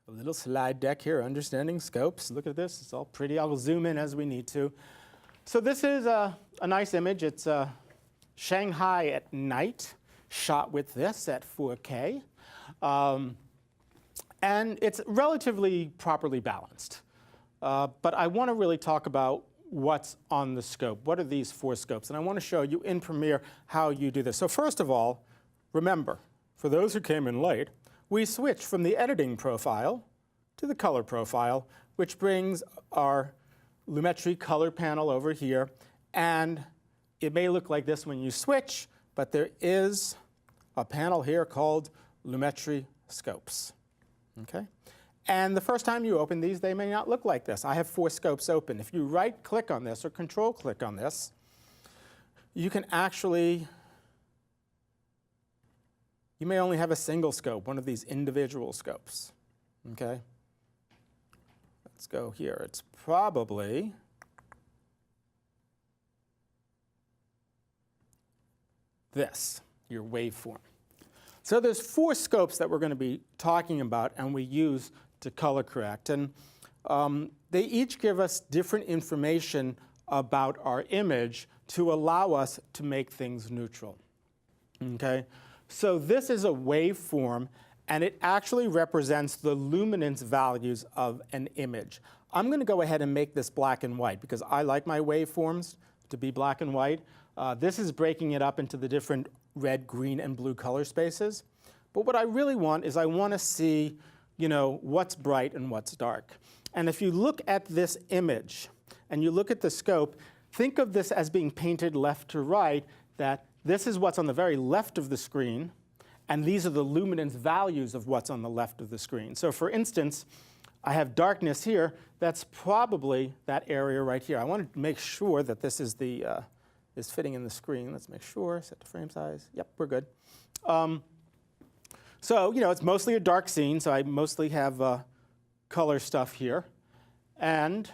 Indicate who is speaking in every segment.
Speaker 1: A little slide deck here, understanding scopes. Look at this, it's all pretty. I'll zoom in as we need to. So this is a nice image. It's Shanghai at night, shot with this at 4K. And it's relatively properly balanced. But I want to really talk about what's on the scope. What are these 4 scopes? And I want to show you in Premiere how you do this. So first of all, remember, for those who came in late, we switched from the editing profile to the color profile, which brings our Lumetri color panel over here. And it may look like this when you switch, but there is a panel here called Lumetri Scopes. Okay? And the first time you open these, they may not look like this. I have 4 scopes open. If you right-click on this or control-click on this, you can actually, you may only have a single scope, one of these individual scopes. Okay? Let's go here. It's probably this, your waveform. So there's 4 scopes that we're going to be talking about and we use to color correct. And they each give us different information about our image to allow us to make things neutral. Okay? So this is a waveform, and it actually represents the luminance values of an image. I'm going to go ahead and make this black and white because I like my waveforms to be black and white. This is breaking it up into the different red, green, and blue color spaces. But what I really want is I want to see, you know, what's bright and what's dark. And if you look at this image and you look at the scope, think of this as being painted left to right, that this is what's on the very left of the screen, and these are the luminance values of what's on the left of the screen. So for instance, I have darkness here. That's probably that area right here. I want to make sure that this is is fitting in the screen. Let's make sure, set to frame size. Yep, we're good. So, you know, it's mostly a dark scene, so I mostly have color stuff here. And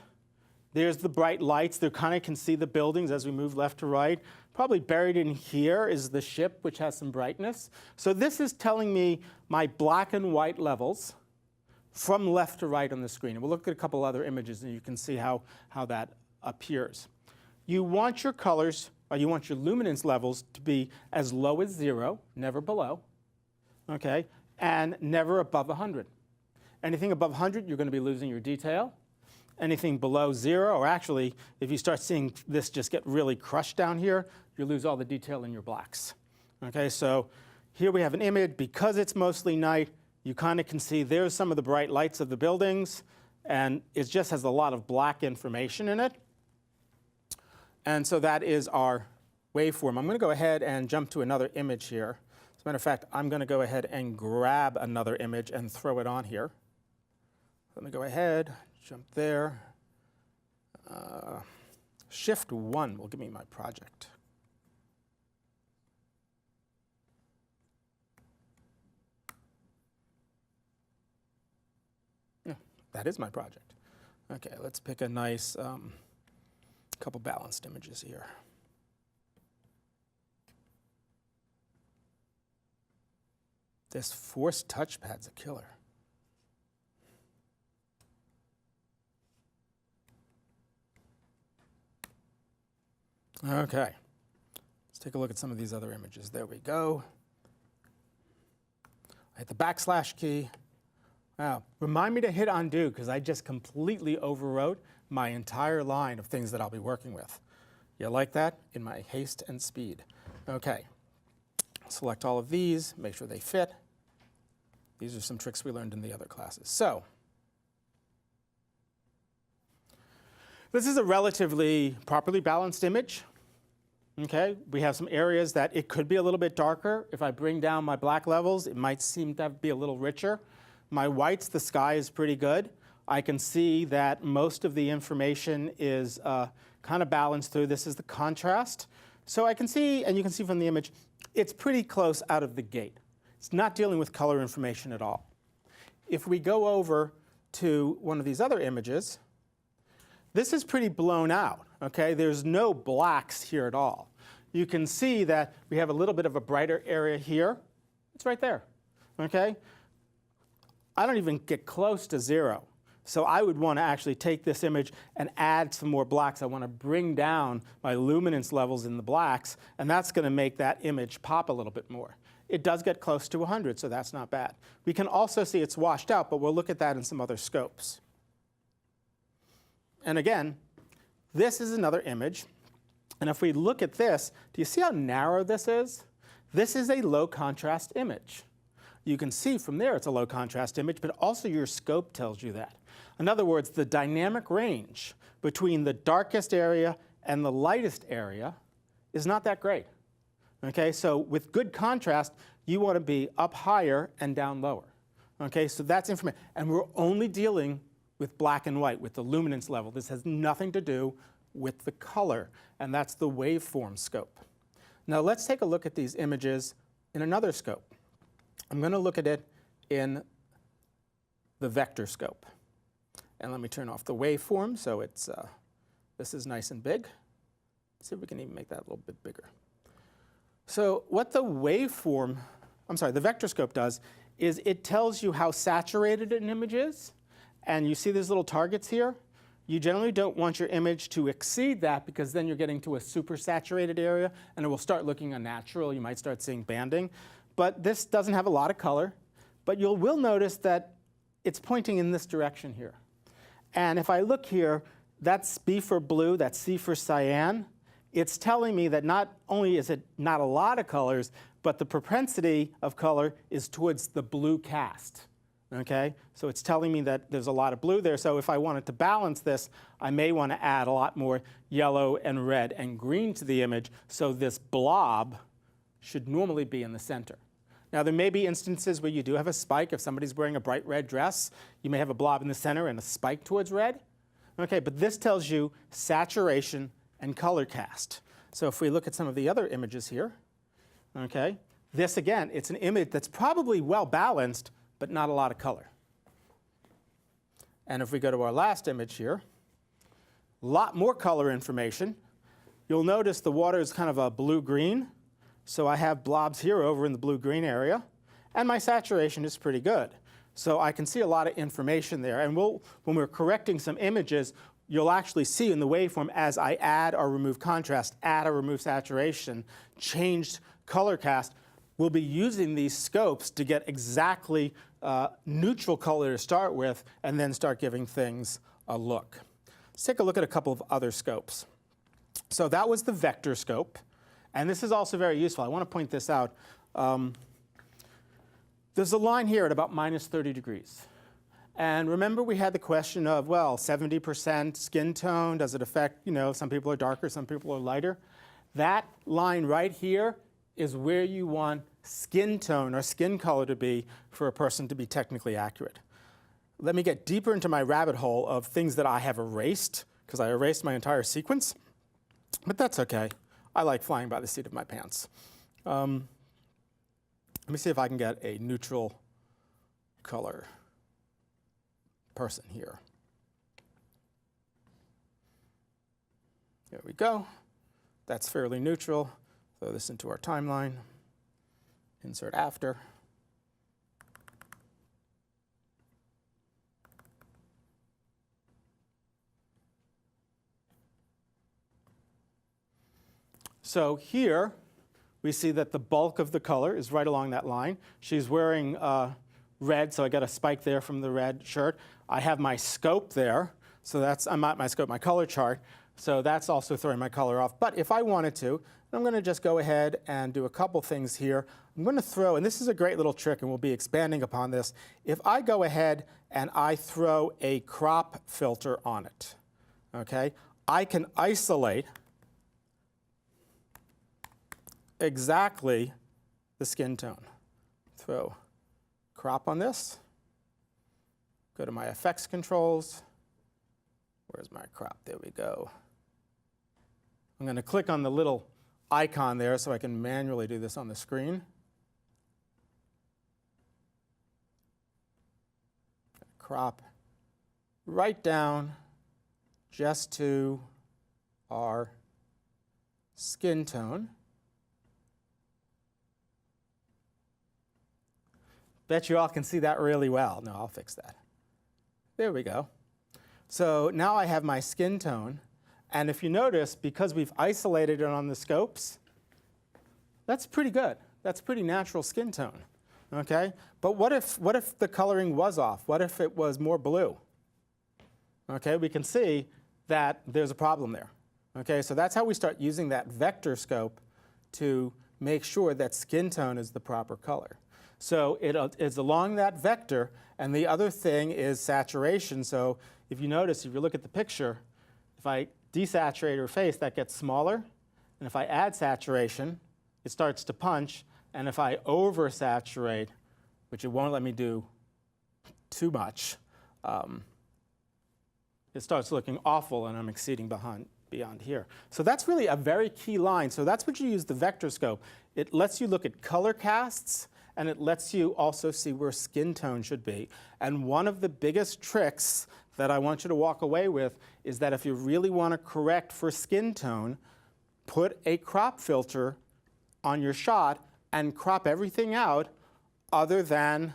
Speaker 1: there's the bright lights. They kind of can see the buildings as we move left to right. Probably buried in here is the ship, which has some brightness. So this is telling me my black and white levels from left to right on the screen. And we'll look at a couple other images, and you can see how that appears. You want your colors, or you want your luminance levels to be as low as 0, never below, okay, and never above 100. Anything above 100, you're going to be losing your detail. Anything below 0, or actually, if you start seeing this just get really crushed down here, you lose all the detail in your blacks. Okay, so here we have an image. Because it's mostly night, you kind of can see there's some of the bright lights of the buildings, and it just has a lot of black information in it. And so that is our waveform. I'm going to go ahead and jump to another image here. As a matter of fact, I'm going to go ahead and grab another image and throw it on here. Let me go ahead, jump there. Shift 1 will give me my project. Yeah, that is my project. Okay, let's pick a nice couple balanced images here. This force touchpad's a killer. Okay, let's take a look at some of these other images. There we go. I hit the backslash key. Now, remind me to hit undo because I just completely overwrote my entire line of things that I'll be working with. You like that? In my haste and speed. Okay, select all of these, make sure they fit. These are some tricks we learned in the other classes. So, this is a relatively properly balanced image. Okay, we have some areas that it could be a little bit darker. If I bring down my black levels, it might seem to be a little richer. My whites, the sky is pretty good. I can see that most of the information is kind of balanced through. This is the contrast. So I can see, and you can see from the image, it's pretty close out of the gate. It's not dealing with color information at all. If we go over to one of these other images, this is pretty blown out. Okay, there's no blacks here at all. You can see that we have a little bit of a brighter area here. It's right there. Okay. I don't even get close to 0. So I would want to actually take this image and add some more blacks. I want to bring down my luminance levels in the blacks, and that's going to make that image pop a little bit more. It does get close to 100, so that's not bad. We can also see it's washed out, but we'll look at that in some other scopes. And again, this is another image. And if we look at this, do you see how narrow this is? This is a low contrast image. You can see from there it's a low contrast image, but also your scope tells you that. In other words, the dynamic range between the darkest area and the lightest area is not that great. Okay, so with good contrast, you want to be up higher and down lower. Okay, so that's information. And we're only dealing with black and white, with the luminance level. This has nothing to do with the color, and that's the waveform scope. Now let's take a look at these images in another scope. I'm going to look at it in the vector scope. And let me turn off the waveform so it's, this is nice and big. Let's see if we can even make that a little bit bigger. So what the the vector scope does is it tells you how saturated an image is. And you see these little targets here? You generally don't want your image to exceed that because then you're getting to a super saturated area and it will start looking unnatural. You might start seeing banding. But this doesn't have a lot of color. But you will notice that it's pointing in this direction here. And if I look here, that's B for blue, that's C for cyan. It's telling me that not only is it not a lot of colors, but the propensity of color is towards the blue cast. Okay? So it's telling me that there's a lot of blue there. So if I wanted to balance this, I may want to add a lot more yellow and red and green to the image, so this blob should normally be in the center. Now, there may be instances where you do have a spike. If somebody's wearing a bright red dress, you may have a blob in the center and a spike towards red. Okay, but this tells you saturation and color cast. So if we look at some of the other images here, okay, this again, it's an image that's probably well balanced, but not a lot of color. And if we go to our last image here, a lot more color information. You'll notice the water is kind of a blue-green. So I have blobs here over in the blue-green area, and my saturation is pretty good. So I can see a lot of information there. And when we're correcting some images, you'll actually see in the waveform as I add or remove contrast, add or remove saturation, changed color cast, we'll be using these scopes to get exactly neutral color to start with and then start giving things a look. Let's take a look at a couple of other scopes. So that was the vector scope. And this is also very useful. I want to point this out. There's a line here at about minus 30 degrees. And remember we had the question of, well, 70% skin tone, does it affect, some people are darker, some people are lighter? That line right here is where you want skin tone or skin color to be for a person to be technically accurate. Let me get deeper into my rabbit hole of things that I have erased, because I erased my entire sequence. But that's OK. I like flying by the seat of my pants. Let me see if I can get a neutral color person here. There we go. That's fairly neutral. Throw this into our timeline. Insert after. So here we see that the bulk of the color is right along that line. She's wearing red, so I got a spike there from the red shirt. I have my scope there, so that's not my scope, my color chart. So that's also throwing my color off. But if I wanted to, I'm going to just go ahead and do a couple things here. I'm going to throw, and this is a great little trick, and we'll be expanding upon this. If I go ahead and I throw a crop filter on it, okay, I can isolate exactly the skin tone. Throw crop on this. Go to my effects controls. Where's my crop? There we go. I'm going to click on the little icon there so I can manually do this on the screen. Crop right down just to our skin tone. Bet you all can see that really well. No, I'll fix that. There we go. So now I have my skin tone. And if you notice, because we've isolated it on the scopes, that's pretty good. That's pretty natural skin tone. Okay? But what if the coloring was off? What if it was more blue? Okay, we can see that there's a problem there. Okay, so that's how we start using that vector scope to make sure that skin tone is the proper color. So it's along that vector, and the other thing is saturation. So if you notice, if you look at the picture, if I desaturate her face, that gets smaller. And if I add saturation, it starts to punch. And if I oversaturate, which it won't let me do too much, it starts looking awful, and I'm exceeding beyond here. So that's really a very key line. So that's what you use the vector scope. It lets you look at color casts, and it lets you also see where skin tone should be. And one of the biggest tricks that I want you to walk away with is that if you really want to correct for skin tone, put a crop filter on your shot and crop everything out other than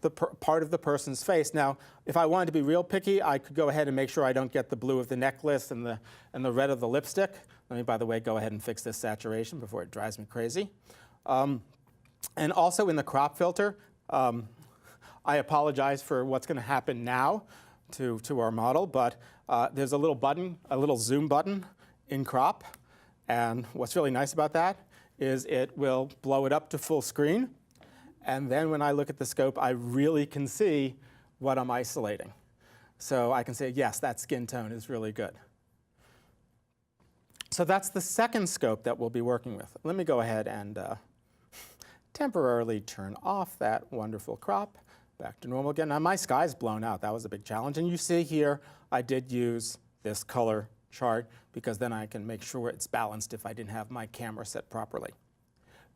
Speaker 1: the part of the person's face. Now, if I wanted to be real picky, I could go ahead and make sure I don't get the blue of the necklace and the red of the lipstick. Let me, by the way, go ahead and fix this saturation before it drives me crazy. And also in the crop filter, I apologize for what's going to happen now to our model, but there's a little button, a little zoom button in crop. And what's really nice about that is it will blow it up to full screen. And then when I look at the scope, I really can see what I'm isolating. So I can say, yes, that skin tone is really good. So that's the second scope that we'll be working with. Let me go ahead and temporarily turn off that wonderful crop. Back to normal again. Now my sky's blown out. That was a big challenge. And you see here, I did use this color chart because then I can make sure it's balanced if I didn't have my camera set properly.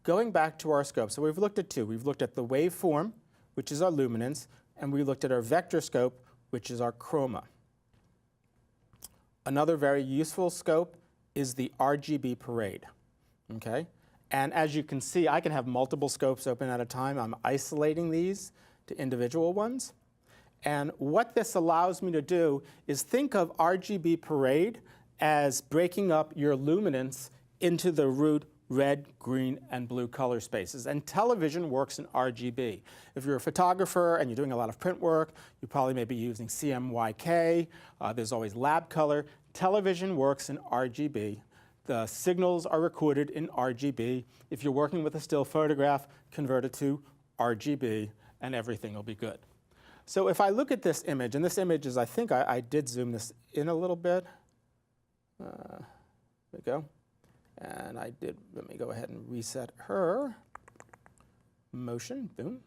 Speaker 1: Going back to our scope, so we've looked at two. We've looked at the waveform, which is our luminance, and we looked at our vector scope, which is our chroma. Another very useful scope is the RGB parade. Okay? And as you can see, I can have multiple scopes open at a time. I'm isolating these to individual ones. And what this allows me to do is think of RGB parade as breaking up your luminance into the root red, green, and blue color spaces. And television works in RGB. If you're a photographer and you're doing a lot of print work, you probably may be using CMYK. There's always lab color. Television works in RGB. The signals are recorded in RGB. If you're working with a still photograph, convert it to RGB, and everything will be good. So if I look at this image, and this image is, I think I did zoom this in a little bit. There we go. And I did, let me go ahead and reset her motion, boom.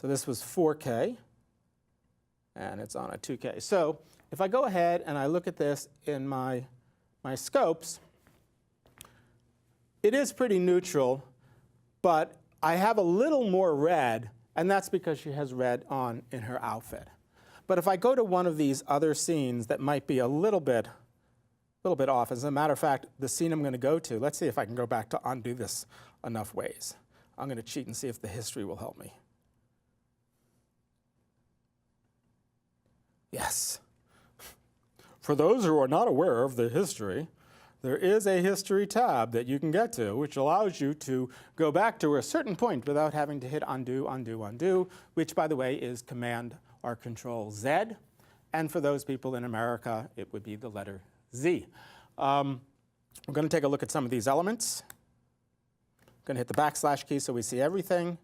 Speaker 1: So this was 4K, and it's on a 2K. So if I go ahead and I look at this in my scopes, it is pretty neutral, but I have a little more red, and that's because she has red on in her outfit. But if I go to one of these other scenes that might be a little bit off, as a matter of fact, the scene I'm going to go to, let's see if I can go back to undo this enough ways. I'm going to cheat and see if the history will help me. Yes. For those who are not aware of the history, there is a history tab that you can get to, which allows you to go back to a certain point without having to hit undo, undo, undo, which, by the way, is Command or Control Z. And for those people in America, it would be the letter Z. We're going to take a look at some of these elements. I'm going to hit the backslash key so we see everything.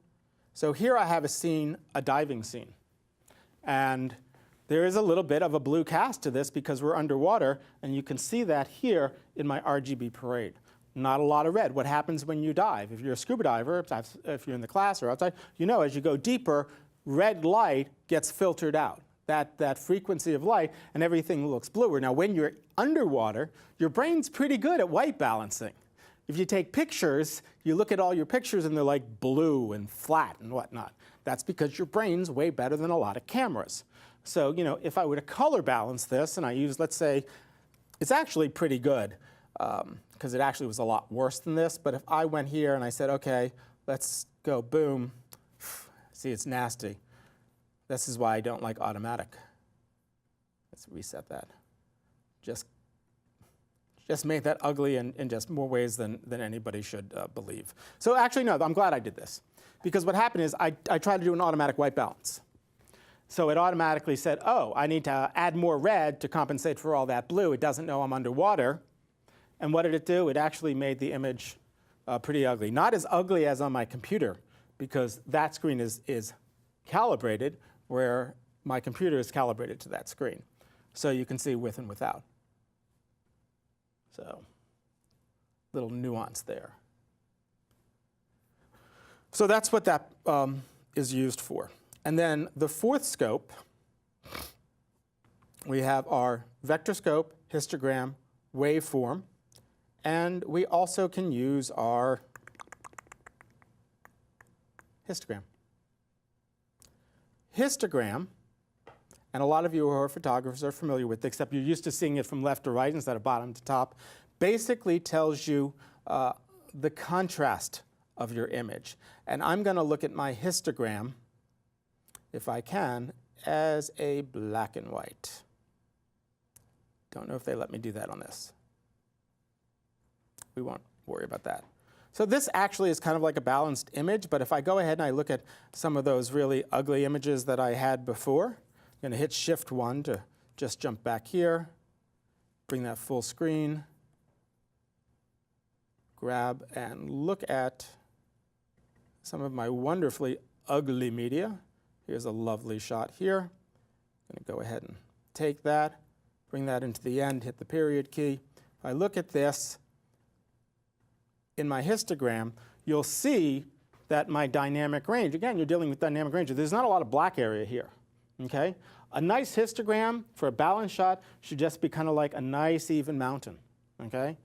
Speaker 1: So here I have a scene, a diving scene. And there is a little bit of a blue cast to this because we're underwater, and you can see that here in my RGB parade. Not a lot of red. What happens when you dive? If you're a scuba diver, if you're in the class or outside, you know as you go deeper, red light gets filtered out. That frequency of light, and everything looks bluer. Now, when you're underwater, your brain's pretty good at white balancing. If you take pictures, you look at all your pictures and they're like blue and flat and whatnot. That's because your brain's way better than a lot of cameras. So, you know, if I were to color balance this and I use, let's say, it's actually pretty good. because it actually was a lot worse than this. But if I went here and I said, okay, let's go boom, see, it's nasty. This is why I don't like automatic. Let's reset that. Just make that ugly in just more ways than anybody should believe. So actually, no, I'm glad I did this. Because what happened is I tried to do an automatic white balance. So it automatically said, oh, I need to add more red to compensate for all that blue. It doesn't know I'm underwater. And what did it do? It actually made the image pretty ugly. Not as ugly as on my computer, because that screen is calibrated, where my computer is calibrated to that screen. So you can see with and without. So little nuance there. So that's what that is used for. And then the fourth scope, we have our vector scope, histogram, waveform, and we also can use our histogram. Histogram, and a lot of you who are photographers are familiar with it, except you're used to seeing it from left to right instead of bottom to top, basically tells you the contrast of your image. And I'm going to look at my histogram, if I can, as a black and white. Don't know if they let me do that on this. We won't worry about that. So this actually is kind of like a balanced image, but if I go ahead and I look at some of those really ugly images that I had before, I'm going to hit Shift-1 to just jump back here, bring that full screen, grab and look at some of my wonderfully ugly media. Here's a lovely shot here. I'm going to go ahead and take that, bring that into the end, hit the period key. If I look at this in my histogram, you'll see that my dynamic range, again, you're dealing with dynamic range. There's not a lot of black area here. Okay? A nice histogram for a balanced shot should just be kind of like a nice even mountain. Okay?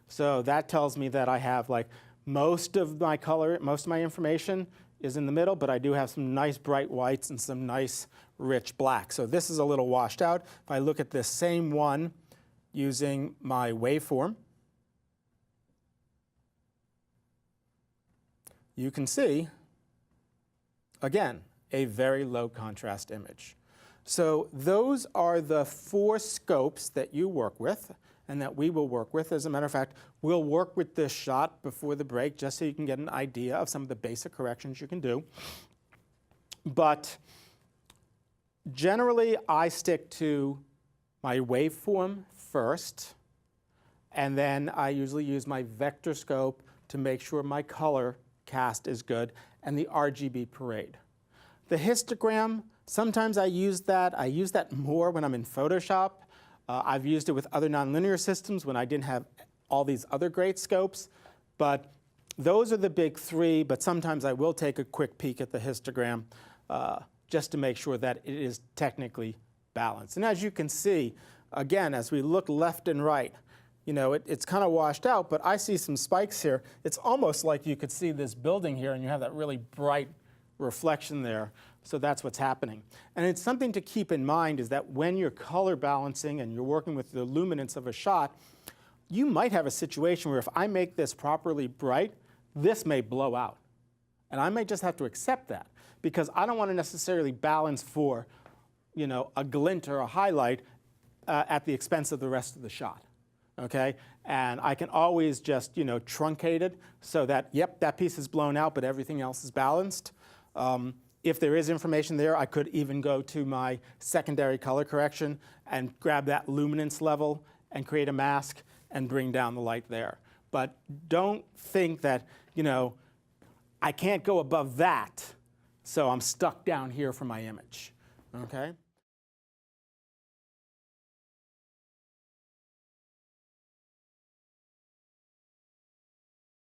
Speaker 1: So that tells me that I have like most of my color, most of my information is in the middle, but I do have some nice bright whites and some nice rich black. So this is a little washed out. If I look at this same one using my waveform, you can see, again, a very low contrast image. So those are the four scopes that you work with and that we will work with. As a matter of fact, we'll work with this shot before the break just so you can get an idea of some of the basic corrections you can do. But generally, I stick to my waveform first, and then I usually use my vector scope to make sure my color cast is good, and the RGB parade. The histogram, sometimes I use that. I use that more when I'm in Photoshop. I've used it with other nonlinear systems when I didn't have all these other great scopes. But those are the big three, but sometimes I will take a quick peek at the histogram just to make sure that it is technically balanced. And as you can see, again, as we look left and right, you know, it's kind of washed out, but I see some spikes here. It's almost like you could see this building here and you have that really bright reflection there. So that's what's happening. And it's something to keep in mind is that when you're color balancing and you're working with the luminance of a shot, you might have a situation where if I make this properly bright, this may blow out. And I may just have to accept that because I don't want to necessarily balance for, you know, a glint or a highlight at the expense of the rest of the shot. Okay? And I can always just, you know, truncate it so that, yep, that piece is blown out, but everything else is balanced. If there is information there, I could even go to my secondary color correction and grab that luminance level and create a mask and bring down the light there. But don't think that, you know, I can't go above that, so I'm stuck down here for my image. Okay?